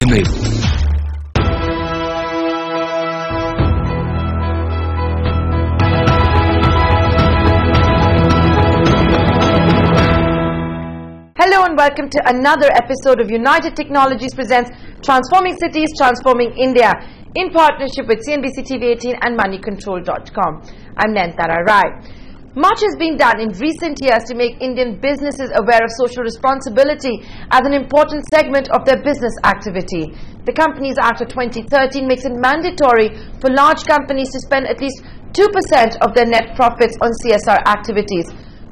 email. Hello and welcome to another episode of United Technologies presents Transforming Cities, Transforming India in partnership with CNBC TV18 and moneycontrol.com. I'm Nantara Rai. Much has been done in recent years to make Indian businesses aware of social responsibility as an important segment of their business activity. The Companies Act of 2013 makes it mandatory for large companies to spend at least 2% of their net profits on CSR activities.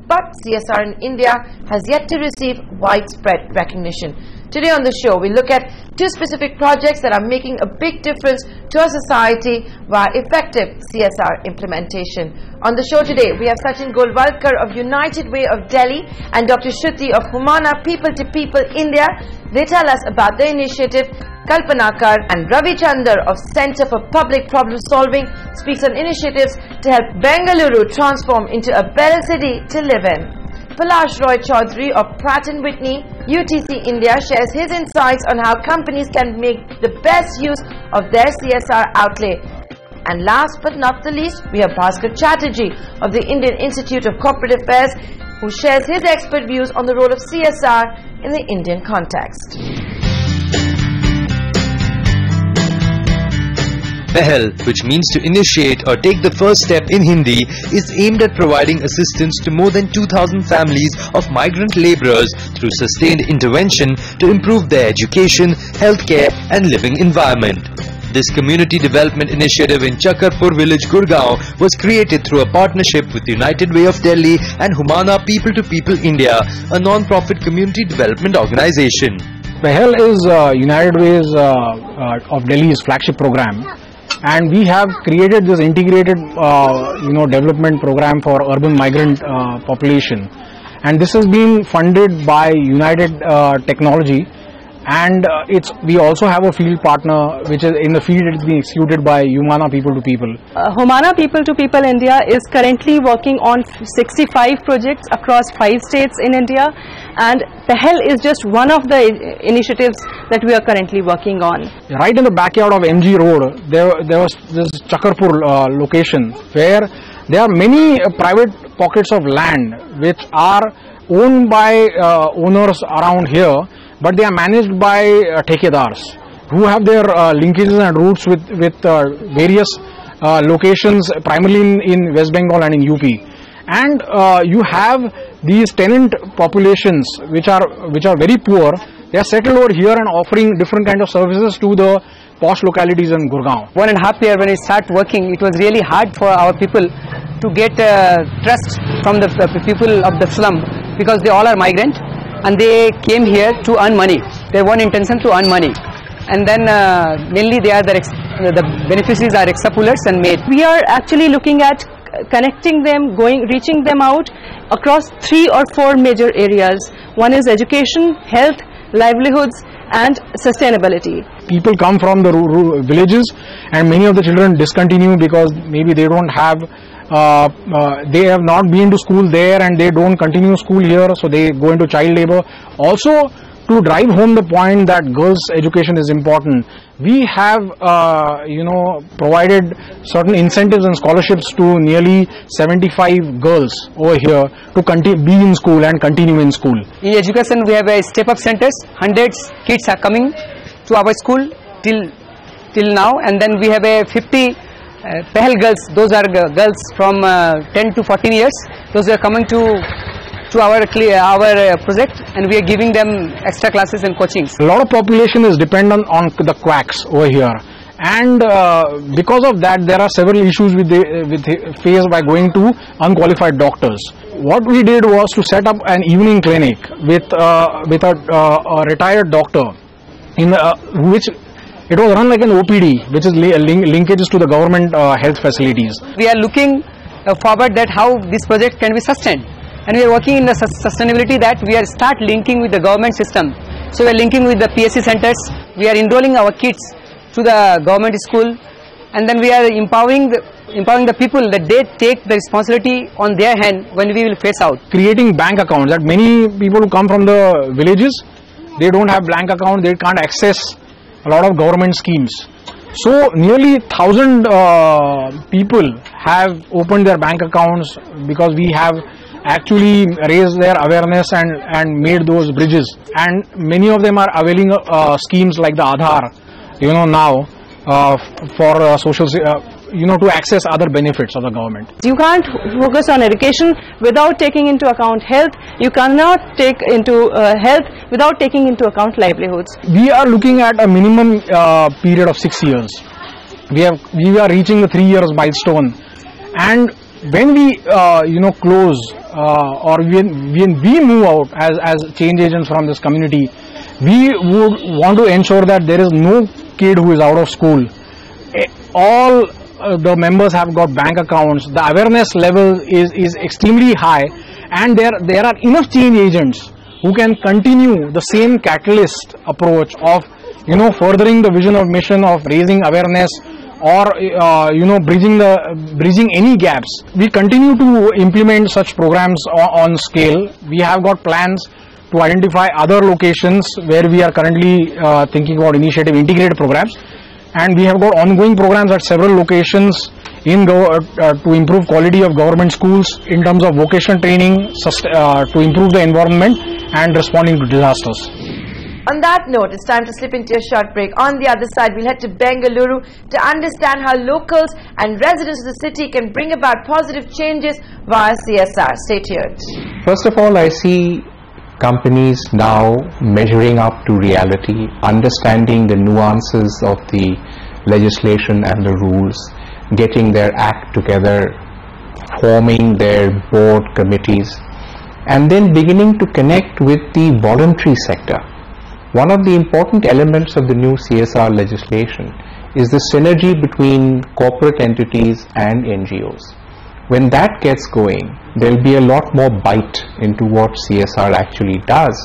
But CSR in India has yet to receive widespread recognition. Today on the show, we look at two specific projects that are making a big difference to our society via effective CSR implementation. On the show today, we have Sachin Golwalkar of United Way of Delhi and Dr. Shruti of Humana People to People India. They tell us about their initiative. Kalpanakar and Ravi Chandar of Center for Public Problem Solving speaks on initiatives to help Bengaluru transform into a better city to live in. Palash Roy Chaudhary of Pratt & Whitney, UTC India, shares his insights on how companies can make the best use of their CSR outlay. And last but not the least, we have Bhaskar Chatterjee of the Indian Institute of Corporate Affairs, who shares his expert views on the role of CSR in the Indian context. Pehel, which means to initiate or take the first step in Hindi, is aimed at providing assistance to more than 2,000 families of migrant labourers through sustained intervention to improve their education, healthcare and living environment. This community development initiative in Chakarpur village, Gurgaon, was created through a partnership with United Way of Delhi and Humana People to People India, a non-profit community development organisation. Pehel is United Way's of Delhi's flagship program. And we have created this integrated, development program for urban migrant population. And this has been funded by United Technology. And we also have a field partner, which is in the field it's being executed by Humana People to People. Humana People to People India is currently working on 65 projects across 5 states in India. And Pehel is just one of the initiatives that we are currently working on. Right in the backyard of MG Road, there was this Chakarpur location where there are many private pockets of land which are owned by owners around here, but they are managed by thekedars who have their linkages and roots with various locations, primarily in West Bengal and in UP. And you have these tenant populations which are very poor. They are settled over here and offering different kind of services to the posh localities in Gurgaon. 1.5 years when we start working, it was really hard for our people to get trust from the people of the slum, because they all are migrant and they came here to earn money. Their one intention to earn money, and then mainly they are the beneficiaries are ex-pullers and maids. We are actually looking at connecting them, reaching them out across 3 or 4 major areas. One is education, health, livelihoods and sustainability. People come from the villages and many of the children discontinue because maybe they don't have, they have not been to school there and they don't continue school here, so they go into child labor. Also, to drive home the point that girls' education is important, we have provided certain incentives and scholarships to nearly 75 girls over here to be in school and continue in school. In education, we have a step-up centers. Hundreds kids are coming to our school till now, and then we have a 50 Pehel girls. Those are girls from 10 to 14 years. Those are coming to our project, and we are giving them extra classes and coachings. A lot of population is dependent on the quacks over here, and because of that there are several issues faced by going to unqualified doctors. What we did was to set up an evening clinic with a retired doctor, which it was run like an OPD, which is linkages to the government health facilities. We are looking forward that how this project can be sustained. And we are working in the sustainability that we are start linking with the government system. So we are linking with the PSC centers. We are enrolling our kids to the government school, and then we are empowering the people that they take the responsibility on their hand when we will phase out. Creating bank accounts, that many people who come from the villages, they don't have bank account, they can't access a lot of government schemes. So nearly 1,000 people have opened their bank accounts because we have actually raised their awareness and made those bridges, and many of them are availing schemes like the Aadhaar, now for social, to access other benefits of the government. You can't focus on education without taking into account health. You cannot take into health without taking into account livelihoods. We are looking at a minimum period of 6 years. We are reaching the 3 years milestone, and when we close or when we move out as change agents from this community, we would want to ensure that there is no kid who is out of school. All the members have got bank accounts. The awareness level is extremely high, and there are enough change agents who can continue the same catalyst approach of furthering the vision of mission of raising awareness, or bridging any gaps. We continue to implement such programs on scale. We have got plans to identify other locations where we are currently thinking about initiative integrated programs, and we have got ongoing programs at several locations to improve quality of government schools in terms of vocational training, to improve the environment and responding to disasters. On that note, it's time to slip into a short break. On the other side, we'll head to Bengaluru to understand how locals and residents of the city can bring about positive changes via CSR. Stay tuned. First of all, I see companies now measuring up to reality, understanding the nuances of the legislation and the rules, getting their act together, forming their board committees, and then beginning to connect with the voluntary sector. One of the important elements of the new CSR legislation is the synergy between corporate entities and NGOs. When that gets going, there will be a lot more bite into what CSR actually does,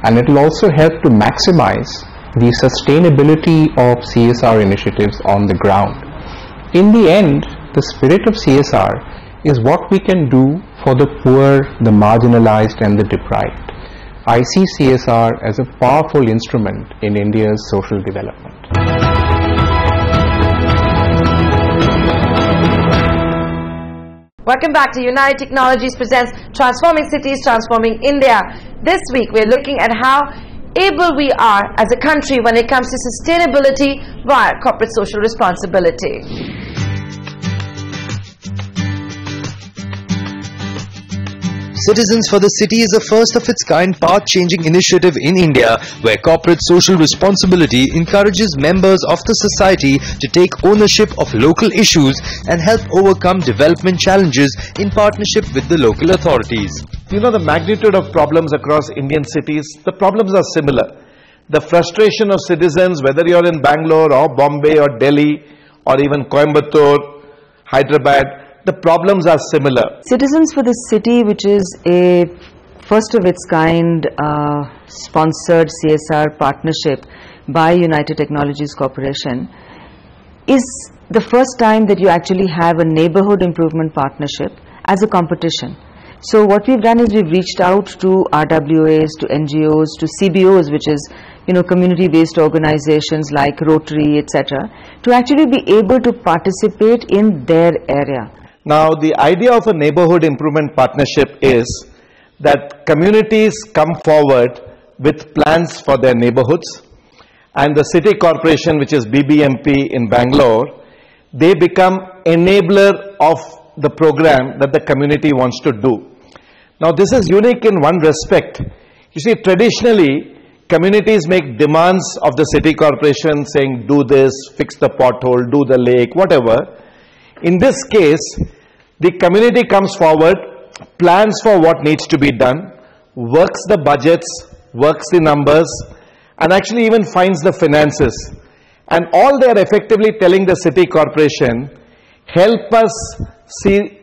and it will also help to maximize the sustainability of CSR initiatives on the ground. In the end, the spirit of CSR is what we can do for the poor, the marginalized and the deprived. I see CSR as a powerful instrument in India's social development. Welcome back to United Technologies presents Transforming Cities, Transforming India. This week we're looking at how able we are as a country when it comes to sustainability via corporate social responsibility. Citizens for the City is a first-of-its-kind path-changing initiative in India where corporate social responsibility encourages members of the society to take ownership of local issues and help overcome development challenges in partnership with the local authorities. The magnitude of problems across Indian cities, the problems are similar. The frustration of citizens, whether you're in Bangalore or Bombay or Delhi or even Coimbatore, Hyderabad, the problems are similar. Citizens for the City, which is a first of its kind sponsored CSR partnership by United Technologies Corporation, is the first time that you actually have a neighborhood improvement partnership as a competition. So what we've done is we've reached out to RWAs, to NGOs, to CBOs, which is community-based organizations like Rotary, etc., to actually be able to participate in their area. Now, the idea of a neighborhood improvement partnership is that communities come forward with plans for their neighborhoods, and the city corporation, which is BBMP in Bangalore, they become enabler of the program that the community wants to do. Now, this is unique in one respect. You see, traditionally, communities make demands of the city corporation saying, do this, fix the pothole, do the lake, whatever. In this case, the community comes forward, plans for what needs to be done, works the budgets, works the numbers, and actually even finds the finances. And all they are effectively telling the city corporation, help us see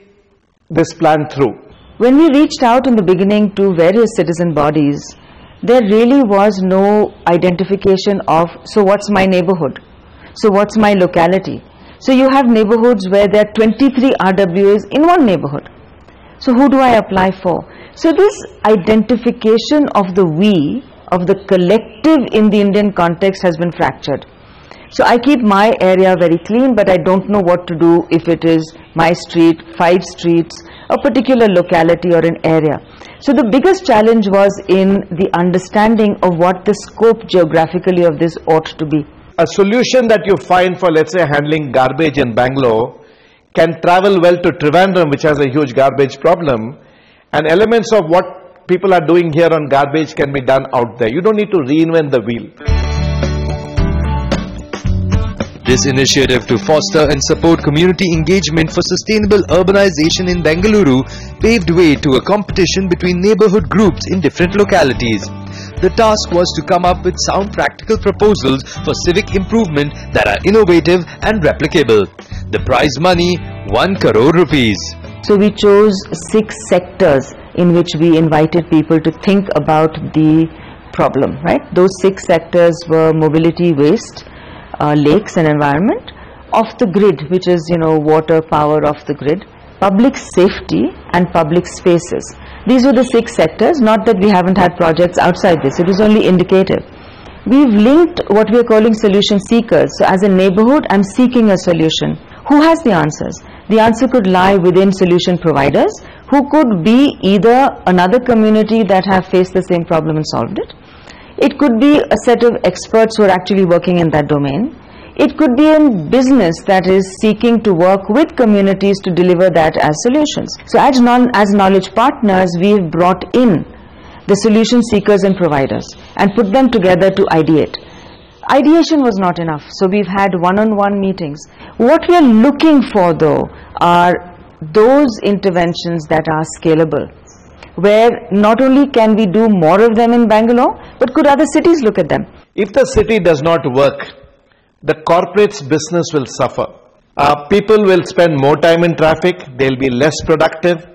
this plan through. When we reached out in the beginning to various citizen bodies, there really was no identification of, so what's my neighborhood? So what's my locality? So you have neighborhoods where there are 23 RWAs in one neighborhood. So who do I apply for? So this identification of the we of the collective in the Indian context has been fractured. So I keep my area very clean, but I don't know what to do if it is my street, 5 streets, a particular locality or an area. So the biggest challenge was in the understanding of what the scope geographically of this ought to be. A solution that you find for, let's say, handling garbage in Bangalore can travel well to Trivandrum, which has a huge garbage problem, and elements of what people are doing here on garbage can be done out there. You don't need to reinvent the wheel. This initiative to foster and support community engagement for sustainable urbanization in Bengaluru paved way to a competition between neighborhood groups in different localities. The task was to come up with sound practical proposals for civic improvement that are innovative and replicable. The prize money, 1 crore rupees. So we chose 6 sectors in which we invited people to think about the problem, right? Those 6 sectors were mobility, waste, lakes and environment, off the grid, which is, water, power off the grid, public safety and public spaces. These were the 6 sectors, not that we haven't had projects outside this, it was only indicative. We've linked what we are calling solution seekers. So as a neighborhood, I'm seeking a solution. Who has the answers? The answer could lie within solution providers, who could be either another community that have faced the same problem and solved it. It could be a set of experts who are actually working in that domain. It could be a business that is seeking to work with communities to deliver that as solutions. So as knowledge partners, we've brought in the solution seekers and providers and put them together to ideate. Ideation was not enough, so we've had one-on-one meetings. What we are looking for, though, are those interventions that are scalable, where not only can we do more of them in Bangalore, but could other cities look at them? If the city does not work, the corporate's business will suffer. People will spend more time in traffic, they'll be less productive.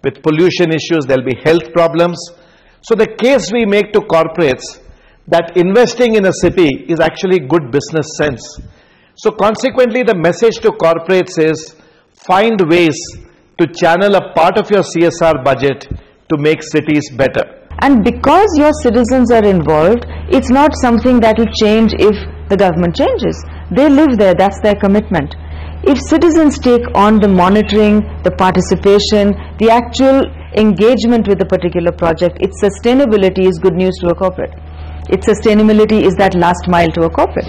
With pollution issues, there'll be health problems. So the case we make to corporates that investing in a city is actually good business sense. So consequently, the message to corporates is find ways to channel a part of your CSR budget to make cities better. And because your citizens are involved, it's not something that will change if the government changes. They live there, that's their commitment. If citizens take on the monitoring, the participation, the actual engagement with a particular project, its sustainability is good news to a corporate. Its sustainability is that last mile to a corporate.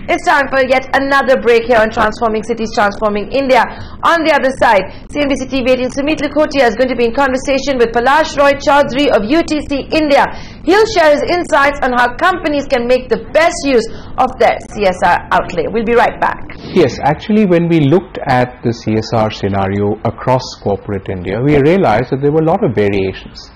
It's time for yet another break here on Transforming Cities, Transforming India. On the other side, CNBC TV18 Sumit Likhotia is going to be in conversation with Palash Roy Chaudhary of UTC India. He'll share his insights on how companies can make the best use of their CSR outlay. We'll be right back. Yes, actually when we looked at the CSR scenario across corporate India, we realized that there were a lot of variations.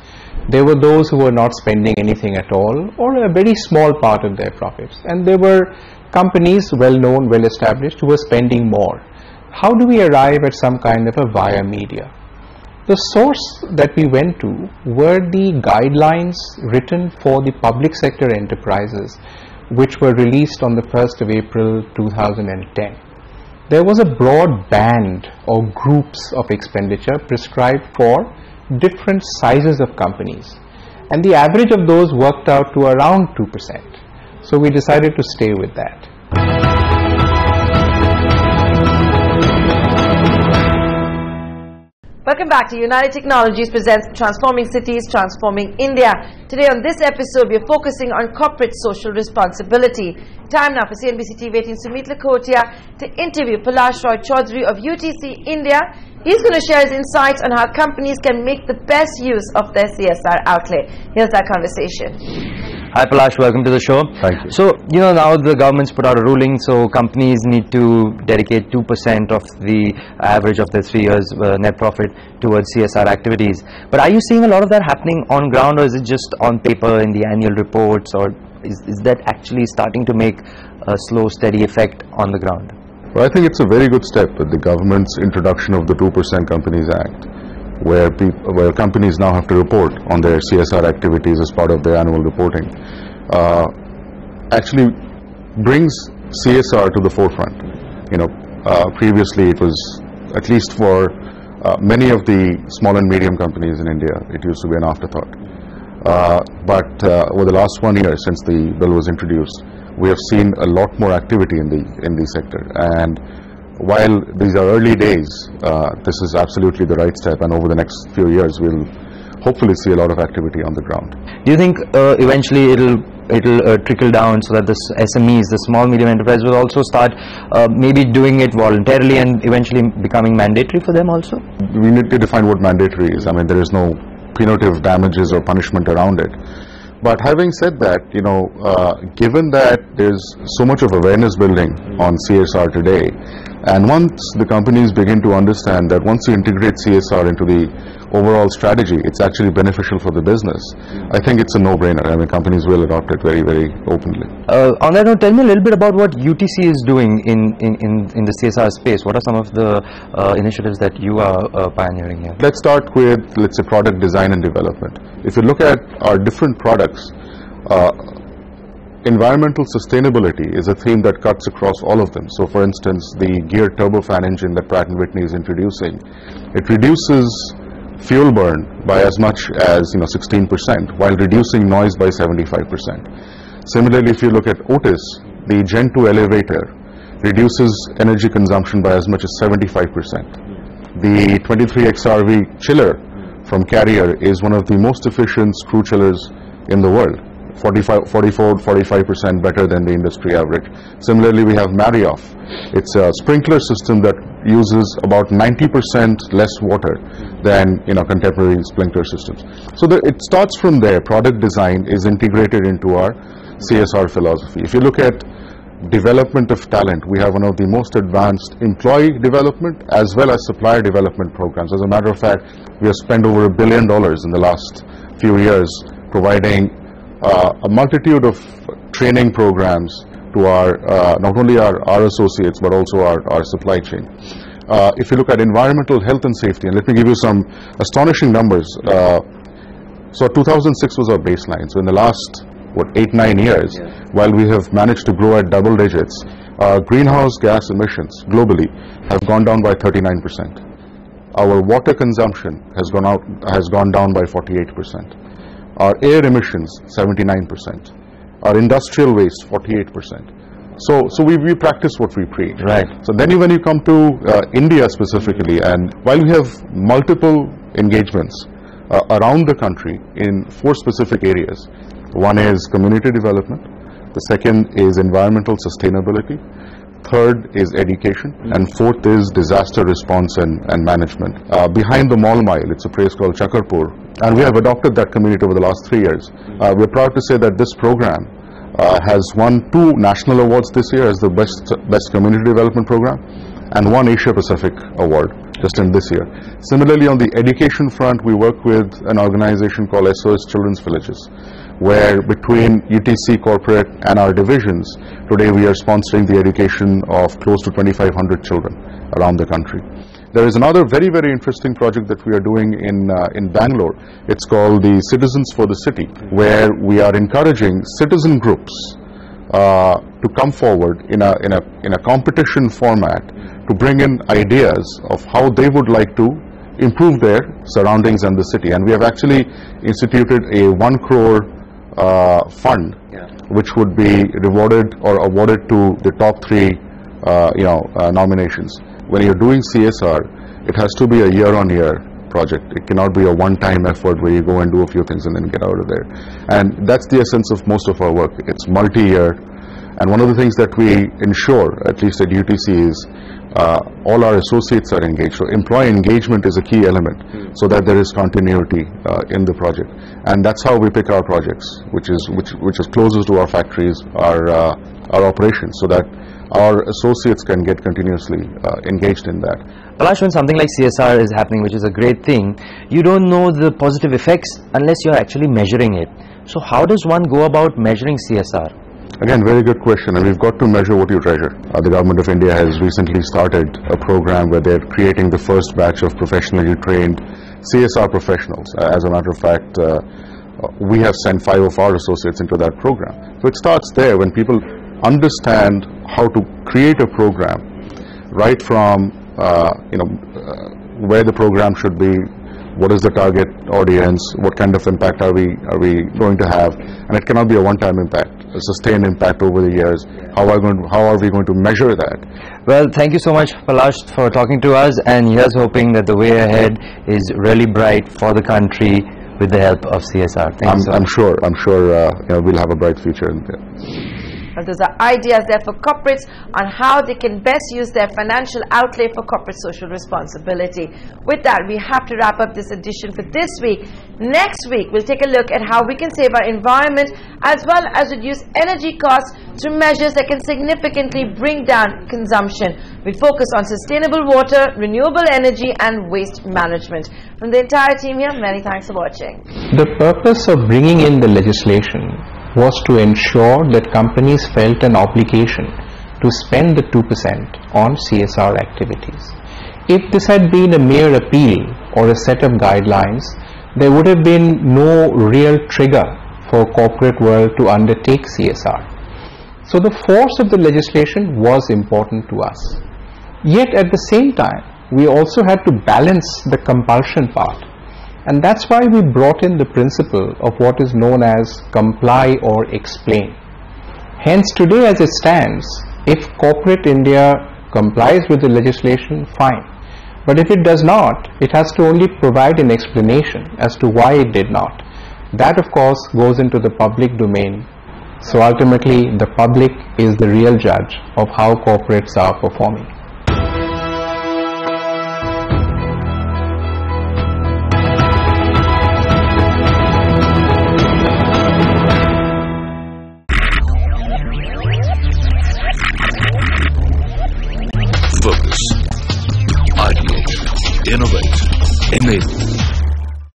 There were those who were not spending anything at all or a very small part of their profits, and there were companies well known, well established, who were spending more. How do we arrive at some kind of a via media? The source that we went to were the guidelines written for the public sector enterprises, which were released on the 1st of April 2010. There was a broad band or groups of expenditure prescribed for different sizes of companies, and the average of those worked out to around 2%. So we decided to stay with that. Welcome back to United Technologies presents Transforming Cities, Transforming India. Today on this episode, we are focusing on corporate social responsibility. Time now for CNBC TV18 Sumit Likhotia to interview Palash Roy Chaudhary of UTC India. He's going to share his insights on how companies can make the best use of their CSR outlay. Here's our conversation. Hi Palash, welcome to the show. Thank you. So, now the government's put out a ruling, so companies need to dedicate 2% of the average of their 3 years net profit towards CSR activities. But are you seeing a lot of that happening on ground, or is it just on paper in the annual reports, or is that actually starting to make a slow, steady effect on the ground? Well, I think it's a very good step with the government's introduction of the 2% Companies Act, where companies now have to report on their CSR activities as part of their annual reporting. Actually brings CSR to the forefront. Previously it was, at least for many of the small and medium companies in India, it used to be an afterthought. but over the last 1 year since the bill was introduced, we have seen a lot more activity in the sector. And while these are early days, this is absolutely the right step, and over the next few years we'll hopefully see a lot of activity on the ground. Do you think eventually it'll trickle down so that the SMEs, the small medium enterprise, will also start maybe doing it voluntarily and eventually becoming mandatory for them also? We need to define what mandatory is. I mean, there is no punitive damages or punishment around it. But having said that, you know, given that there's so much of awareness building on CSR today, and once the companies begin to understand that once you integrate CSR into the overall strategy, it's actually beneficial for the business, I think it's a no-brainer. I mean, companies will adopt it very, very openly. On that note, tell me a little bit about what UTC is doing in the CSR space. What are some of the initiatives that you are pioneering here? Let's start with, let's say, product design and development. If you look at our different products, environmental sustainability is a theme that cuts across all of them. So for instance, the geared turbofan engine that Pratt & Whitney is introducing, it reduces fuel burn by as much as 16%, while reducing noise by 75%. Similarly, if you look at Otis, the Gen 2 elevator reduces energy consumption by as much as 75%. The 23XRV chiller from Carrier is one of the most efficient screw chillers in the world. 45% better than the industry average. Similarly, we have Marioff. It's a sprinkler system that uses about 90% less water than contemporary sprinkler systems. So it starts from there. Product design is integrated into our CSR philosophy. If you look at development of talent, we have one of the most advanced employee development as well as supplier development programs. As a matter of fact, we have spent over $1 billion in the last few years providing a multitude of training programs to our not only our associates but also our supply chain. If you look at environmental health and safety, and let me give you some astonishing numbers. So 2006 was our baseline. So in the last 8-9 years, while we have managed to grow at double digits, greenhouse gas emissions globally have gone down by 39%. Our water consumption has gone down by 48%. Our air emissions, 79%. Our industrial waste, 48%. So we practice what we preach. Right. So then when you come to India specifically, and while we have multiple engagements around the country in 4 specific areas, one is community development, the second is environmental sustainability, third is education, and fourth is disaster response and management. Behind the Mall Mile, it's a place called Chakarpur, and we have adopted that community over the last 3 years. We're proud to say that this program has won 2 national awards this year as the best community development program, and 1 Asia Pacific award just in this year. Similarly, on the education front, we work with an organization called SOS Children's Villages, where between UTC corporate and our divisions, today we are sponsoring the education of close to 2,500 children around the country. There is another very, very interesting project that we are doing in Bangalore. It's called the Citizens for the City, where we are encouraging citizen groups to come forward in a competition format to bring in ideas of how they would like to improve their surroundings and the city. And we have actually instituted a 1 crore fund, which would be rewarded or awarded to the top 3 nominations. When you're doing CSR, it has to be a year-on-year project. It cannot be a one-time effort where you go and do a few things and then get out of there. And that's the essence of most of our work. It's multi-year. And one of the things that we ensure, at least at UTC, is all our associates are engaged. So employee engagement is a key element so that there is continuity in the project. And that's how we pick our projects, which is closest to our factories, our operations, so that our associates can get continuously engaged in that. Palash, when something like CSR is happening, which is a great thing, you don't know the positive effects unless you're actually measuring it. So how does one go about measuring CSR? Again, very good question, and we've got to measure what you treasure. The Government of India has recently started a program where they're creating the first batch of professionally trained CSR professionals. As a matter of fact, we have sent 5 of our associates into that program. So it starts there when people understand how to create a program, right from where the program should be, what is the target audience, what kind of impact are we going to have, and it cannot be a one-time impact, a sustained impact over the years. How are we going to measure that? Well, thank you so much, Palash, for talking to us, and here's hoping that the way ahead is really bright for the country with the help of CSR. I'm sure we'll have a bright future in there. Well, those are ideas there for corporates on how they can best use their financial outlay for corporate social responsibility. With that, we have to wrap up this edition for this week. Next week, we'll take a look at how we can save our environment as well as reduce energy costs through measures that can significantly bring down consumption. We focus on sustainable water, renewable energy and waste management. From the entire team here, many thanks for watching. The purpose of bringing in the legislation was to ensure that companies felt an obligation to spend the 2% on CSR activities. If this had been a mere appeal or a set of guidelines, there would have been no real trigger for corporate world to undertake CSR. So the force of the legislation was important to us. Yet at the same time, we also had to balance the compulsion part. And that's why we brought in the principle of what is known as comply or explain. Hence today as it stands, if corporate India complies with the legislation, fine. But if it does not, it has to only provide an explanation as to why it did not. That of course goes into the public domain. So ultimately the public is the real judge of how corporates are performing.